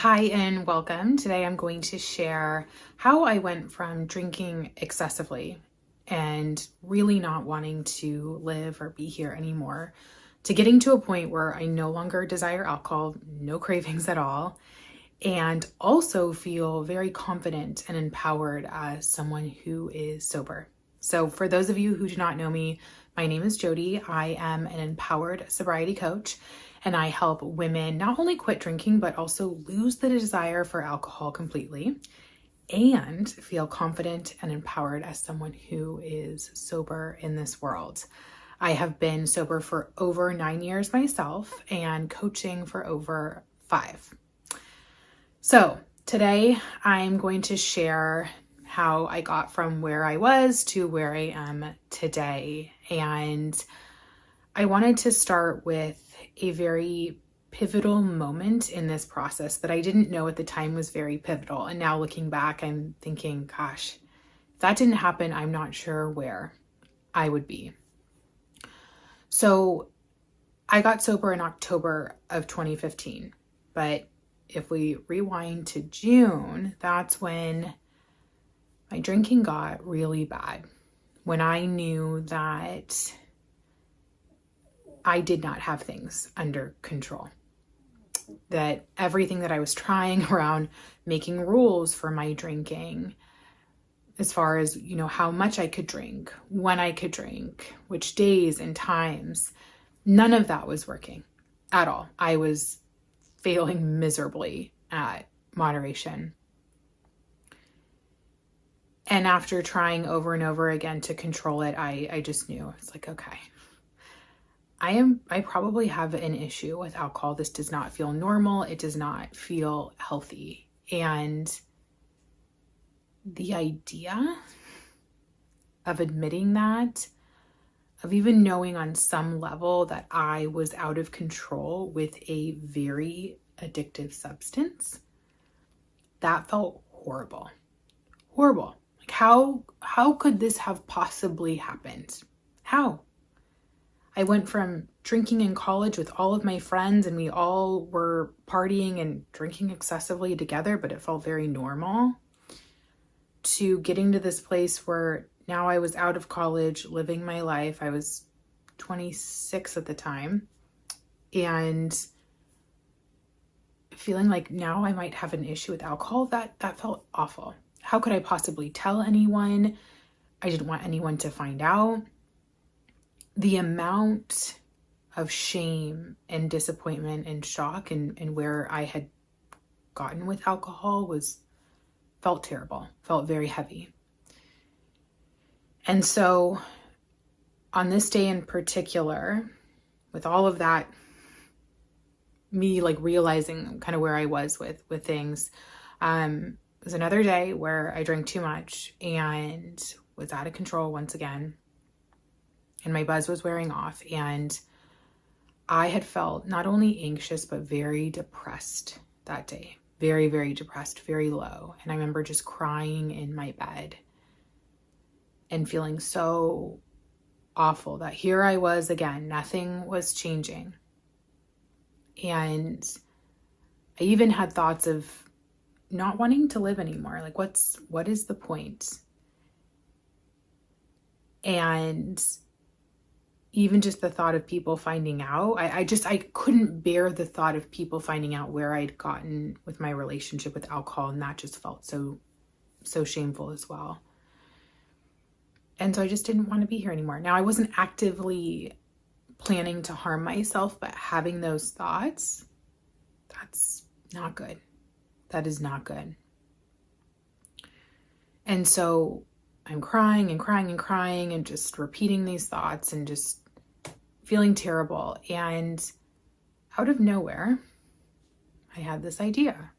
Hi and welcome. Today I'm going to share how I went from drinking excessively and really not wanting to live or be here anymore to getting to a point where I no longer desire alcohol, no cravings at all, and also feel very confident and empowered as someone who is sober. So for those of you who do not know me, my name is Jody. I am an empowered sobriety coach, and I help women not only quit drinking, but also lose the desire for alcohol completely and feel confident and empowered as someone who is sober in this world. I have been sober for over 9 years myself and coaching for over 5. So today I'm going to share how I got from where I was to where I am today. And I wanted to start with a very pivotal moment in this process that I didn't know at the time was very pivotal. And now looking back, I'm thinking, gosh, if that didn't happen, I'm not sure where I would be. So I got sober in October of 2015, but if we rewind to June, that's when my drinking got really bad. When I knew that I did not have things under control. That everything that I was trying around making rules for my drinking, as far as, how much I could drink, when I could drink, which days and times, none of that was working at all. I was failing miserably at moderation. And after trying over and over again to control it, I just knew. It's like, okay, I probably have an issue with alcohol. This does not feel normal. It does not feel healthy. And the idea of admitting that, of even knowing on some level that I was out of control with a very addictive substance, that felt horrible. Horrible. Like how could this have possibly happened? How? I went from drinking in college with all of my friends and we all were partying and drinking excessively together, but it felt very normal, to getting to this place where now I was out of college, living my life. I was 26 at the time and feeling like now I might have an issue with alcohol. That felt awful. How could I possibly tell anyone? I didn't want anyone to find out. The amount of shame and disappointment and shock and where I had gotten with alcohol felt terrible, felt very heavy. And so on this day in particular, with all of that, me realizing kind of where I was with things, it was another day where I drank too much and was out of control once again. And my buzz was wearing off. And I had felt not only anxious, but very depressed that day. Very, very depressed, very low. And I remember just crying in my bed and feeling so awful that here I was again, nothing was changing. And I even had thoughts of not wanting to live anymore. Like, what is the point? And even just the thought of people finding out, I couldn't bear the thought of people finding out where I'd gotten with my relationship with alcohol. And that just felt so shameful as well. And so I just didn't want to be here anymore. Now, I wasn't actively planning to harm myself, but having those thoughts, that's not good. That is not good. And so I'm crying and crying and crying and just repeating these thoughts and just feeling terrible. And out of nowhere, I had this idea.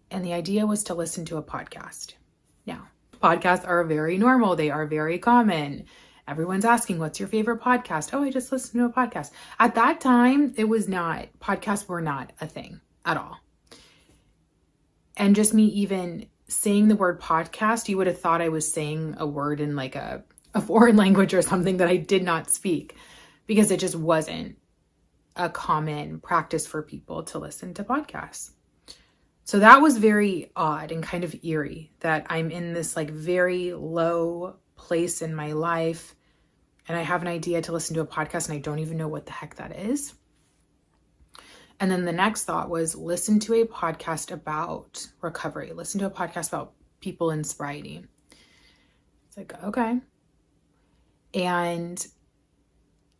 And the idea was to listen to a podcast. Now, podcasts are very normal. They are very common. Everyone's asking, what's your favorite podcast? Oh, I just listened to a podcast. At that time, podcasts were not a thing at all. And just me even saying the word podcast, you would have thought I was saying a word in a foreign language or something that I did not speak, because it just wasn't a common practice for people to listen to podcasts. So that was very odd and kind of eerie that I'm in this like very low place in my life and I have an idea to listen to a podcast and I don't even know what the heck that is. And then the next thought was listen to a podcast about recovery, listen to a podcast about people in sobriety. It's like, okay. And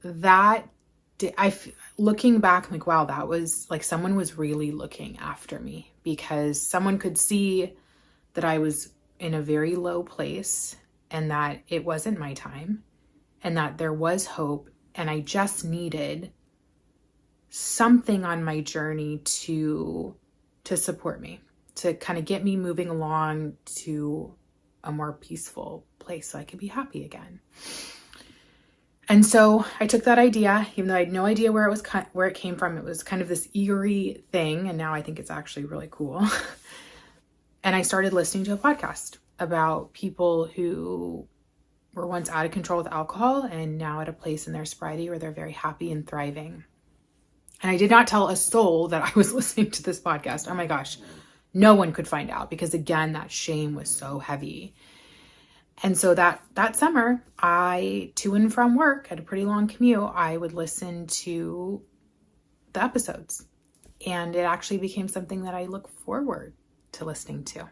that looking back, I'm like, wow, that was like someone was really looking after me because someone could see that I was in a very low place and that it wasn't my time and that there was hope. And I just needed something on my journey to support me, to kind of get me moving along to a more peaceful place so I could be happy again. And so I took that idea, even though I had no idea where it came from. It was kind of this eerie thing. And now I think it's actually really cool. And I started listening to a podcast about people who were once out of control with alcohol and now at a place in their sobriety where they're very happy and thriving. And I did not tell a soul that I was listening to this podcast. Oh my gosh, no one could find out because again, that shame was so heavy. And so that summer, to and from work, at a pretty long commute, I would listen to the episodes. And it actually became something that I look forward to listening to.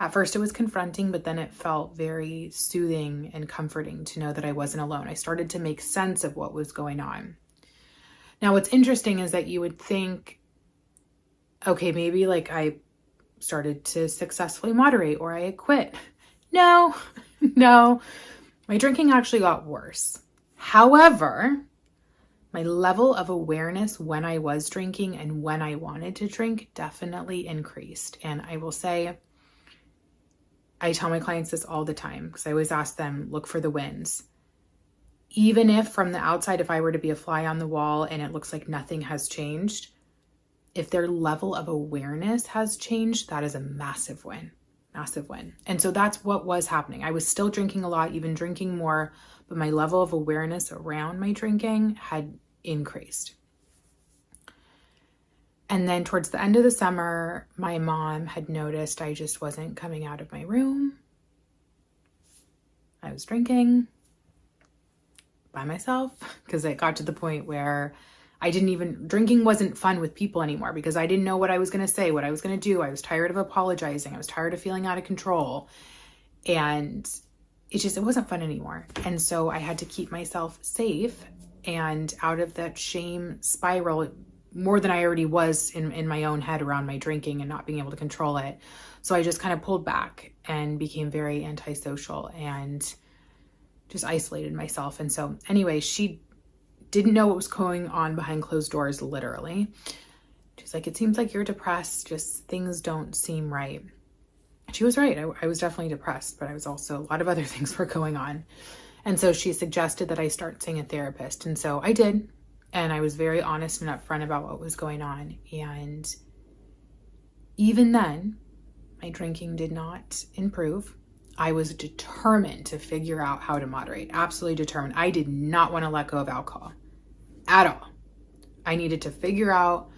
At first it was confronting, but then it felt very soothing and comforting to know that I wasn't alone. I started to make sense of what was going on. Now, what's interesting is that you would think, okay, maybe like I started to successfully moderate or I had quit. No, my drinking actually got worse. However, my level of awareness when I was drinking and when I wanted to drink definitely increased. And I will say, I tell my clients this all the time because I always ask them, look for the wins. Even if from the outside, if I were to be a fly on the wall and it looks like nothing has changed, if their level of awareness has changed, that is a massive win. Massive win. And so that's what was happening. I was still drinking a lot, even drinking more, but my level of awareness around my drinking had increased. And then towards the end of the summer, my mom had noticed I just wasn't coming out of my room. I was drinking by myself because it got to the point where drinking wasn't fun with people anymore because I didn't know what I was going to say, what I was going to do. I was tired of apologizing. I was tired of feeling out of control. And it wasn't fun anymore. And so I had to keep myself safe and out of that shame spiral more than I already was in my own head around my drinking and not being able to control it. So I just kind of pulled back and became very antisocial and just isolated myself. And so anyway, she didn't know what was going on behind closed doors, literally. She's like, it seems like you're depressed. Just things don't seem right. She was right. I was definitely depressed, but I was also, a lot of other things were going on. And so she suggested that I start seeing a therapist. And so I did. And I was very honest and upfront about what was going on. And even then, my drinking did not improve. I was determined to figure out how to moderate. Absolutely determined. I did not want to let go of alcohol at all. I needed to figure out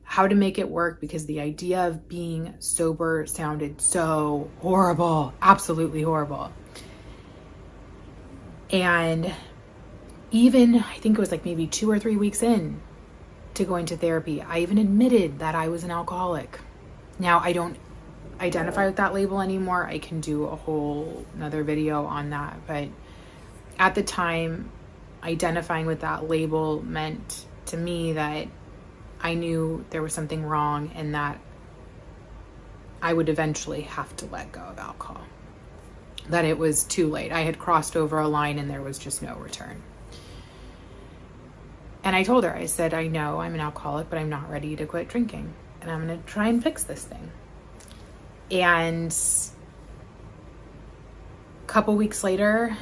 how to make it work because the idea of being sober sounded so horrible, absolutely horrible. And even, I think it was like maybe 2 or 3 weeks in to going to therapy, I even admitted that I was an alcoholic. Now, I don't identify with that label anymore. I can do a whole another video on that. But at the time, identifying with that label meant to me that I knew there was something wrong and that I would eventually have to let go of alcohol. That it was too late. I had crossed over a line and there was just no return. And I told her, I said, I know I'm an alcoholic, but I'm not ready to quit drinking. And I'm going to try and fix this thing. And a couple weeks later,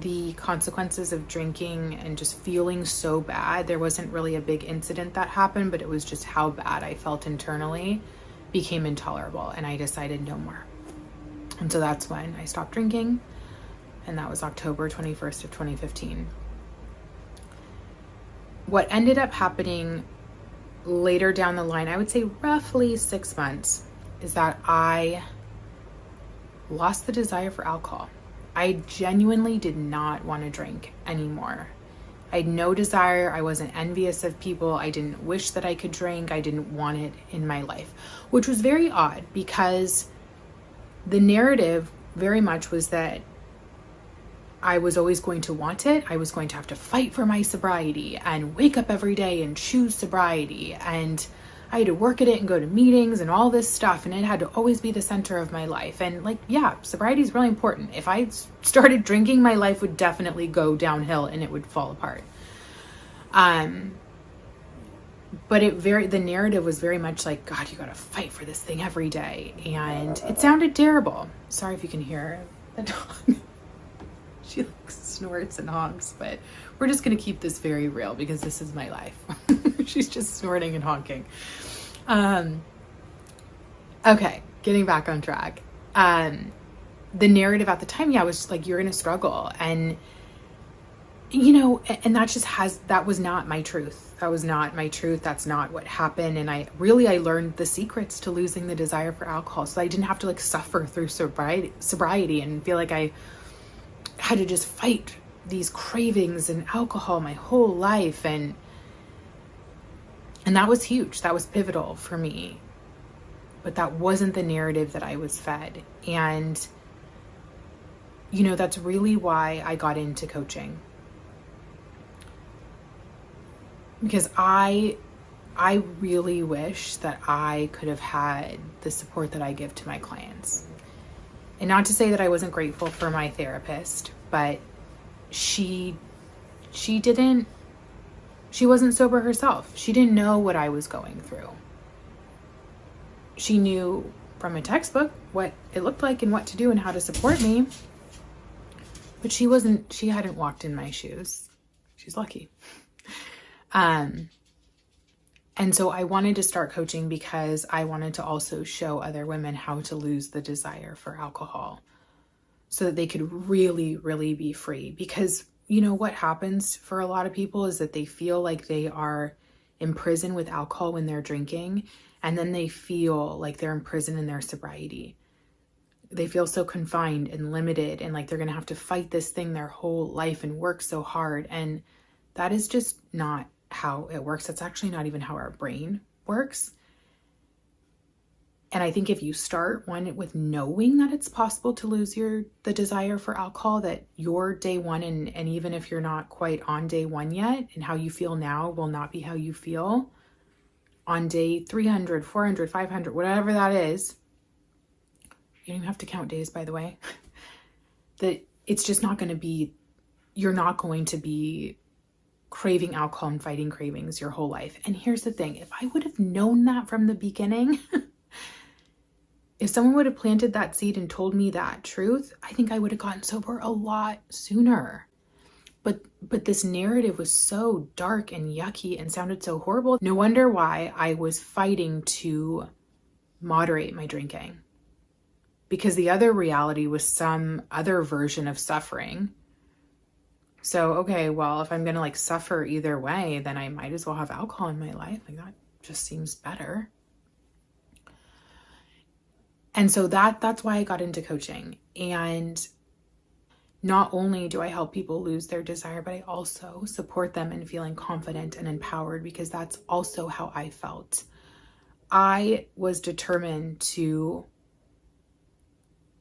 the consequences of drinking and just feeling so bad, there wasn't really a big incident that happened, but it was just how bad I felt internally became intolerable. And I decided no more. And so that's when I stopped drinking. And that was October 21st of 2015. what ended up happening later down the line, I would say roughly 6 months, is that I lost the desire for alcohol. I genuinely did not want to drink anymore. I had no desire. I wasn't envious of people. I didn't wish that I could drink. I didn't want it in my life, which was very odd because the narrative very much was that I was always going to want it. I was going to have to fight for my sobriety and wake up every day and choose sobriety. And I had to work at it and go to meetings and all this stuff. And it had to always be the center of my life. And like, yeah, sobriety is really important. If I started drinking, my life would definitely go downhill and it would fall apart. But the narrative was very much like, God, you got to fight for this thing every day. And it sounded terrible. Sorry if you can hear the dog. She like snorts and honks, but we're just going to keep this very real because this is my life. She's just snorting and honking. Okay, getting back on track. The narrative at the time, was just like, you're going to struggle. And, and that was not my truth. That was not my truth. That's not what happened. And I learned the secrets to losing the desire for alcohol. So I didn't have to like suffer through sobriety and feel like I had to just fight these cravings and alcohol my whole life. And that was huge. That was pivotal for me. But that wasn't the narrative that I was fed. And, that's really why I got into coaching. Because I really wish that I could have had the support that I give to my clients. And not to say that I wasn't grateful for my therapist, but she wasn't sober herself. She didn't know what I was going through. She knew from a textbook what it looked like and what to do and how to support me. But she hadn't walked in my shoes. She's lucky. And so I wanted to start coaching because I wanted to also show other women how to lose the desire for alcohol so that they could really, really be free. Because what happens for a lot of people is that they feel like they are imprisoned with alcohol when they're drinking, and then they feel like they're imprisoned in their sobriety. They feel so confined and limited and like they're going to have to fight this thing their whole life and work so hard. And that is just not how it works. That's actually not even how our brain works. And I think if you start with knowing that it's possible to lose the desire for alcohol, that your day one, and even if you're not quite on day one yet, and how you feel now will not be how you feel on day 300, 400, 500, whatever that is. You don't even have to count days, by the way. That it's just not going to be, you're not going to be craving alcohol and fighting cravings your whole life. And here's the thing, if I would have known that from the beginning, if someone would have planted that seed and told me that truth, I think I would have gotten sober a lot sooner. But this narrative was so dark and yucky and sounded so horrible. No wonder why I was fighting to moderate my drinking. Because the other reality was some other version of suffering. So, okay, well, if I'm going to like suffer either way, then I might as well have alcohol in my life. Like that just seems better. And so that's why I got into coaching. And not only do I help people lose their desire, but I also support them in feeling confident and empowered, because that's also how I felt. I was determined to,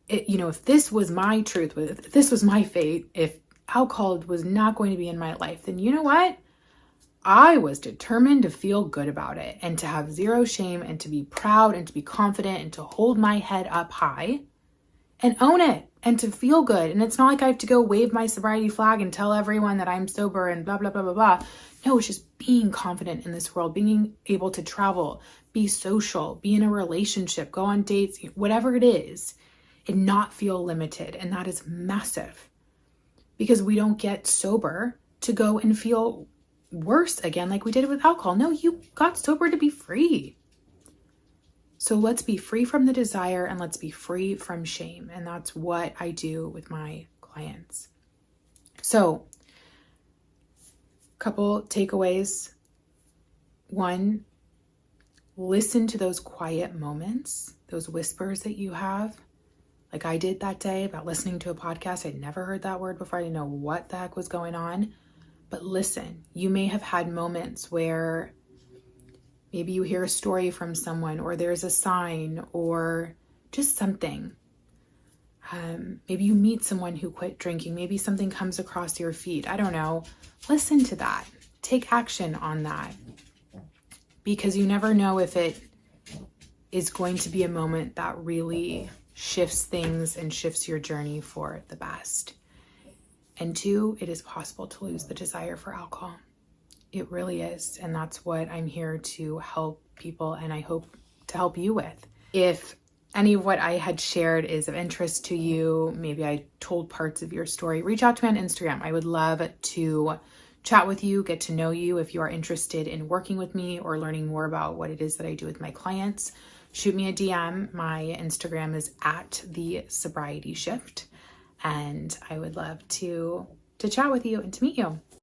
if this was my truth, if this was my fate, if alcohol was not going to be in my life, then you know what? I was determined to feel good about it and to have zero shame and to be proud and to be confident and to hold my head up high and own it and to feel good. And it's not like I have to go wave my sobriety flag and tell everyone that I'm sober and blah, blah, blah, blah, blah. No, it's just being confident in this world, being able to travel, be social, be in a relationship, go on dates, whatever it is, and not feel limited. And that is massive, because we don't get sober to go and feel worse again like we did with alcohol. No, you got sober to be free. So let's be free from the desire and let's be free from shame. And that's what I do with my clients. So couple takeaways. One, listen to those quiet moments, those whispers that you have, like I did that day about listening to a podcast. I'd never heard that word before. I didn't know what the heck was going on. But listen, you may have had moments where maybe you hear a story from someone, or there's a sign, or just something. Maybe you meet someone who quit drinking. Maybe something comes across your feed. I don't know. Listen to that. Take action on that. Because you never know if it is going to be a moment that really shifts things and shifts your journey for the best. And two, it is possible to lose the desire for alcohol. It really is. And that's what I'm here to help people, and I hope to help you with. If any of what I had shared is of interest to you, maybe I told parts of your story, reach out to me on Instagram. I would love to chat with you, get to know you. If you are interested in working with me or learning more about what it is that I do with my clients, shoot me a DM. My Instagram is @thesobrietyshift, and I would love to chat with you and to meet you.